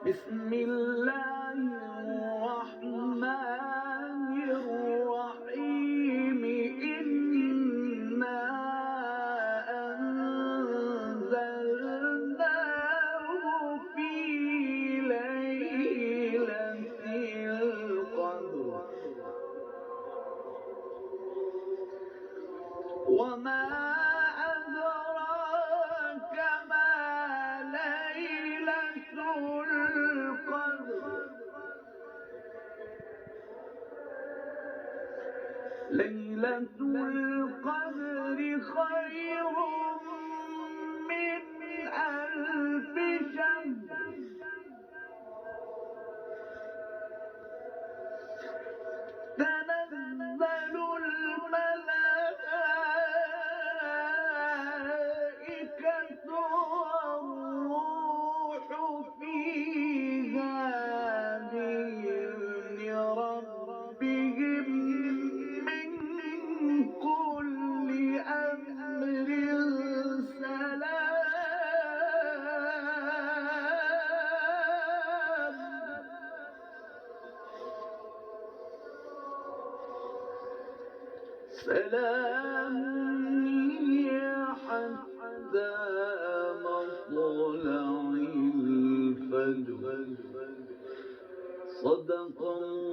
بسم الله الرحمن الرحيم إنا أنزلناه في ليلة القدر وما أدراك ما ليلة القدر ليلة القدر خير من ألف شهر تنزل الملائكة والروح فيها بإذن ربهم من كل أمر سلام سلام هي حتى مطلع الفجر صدق الله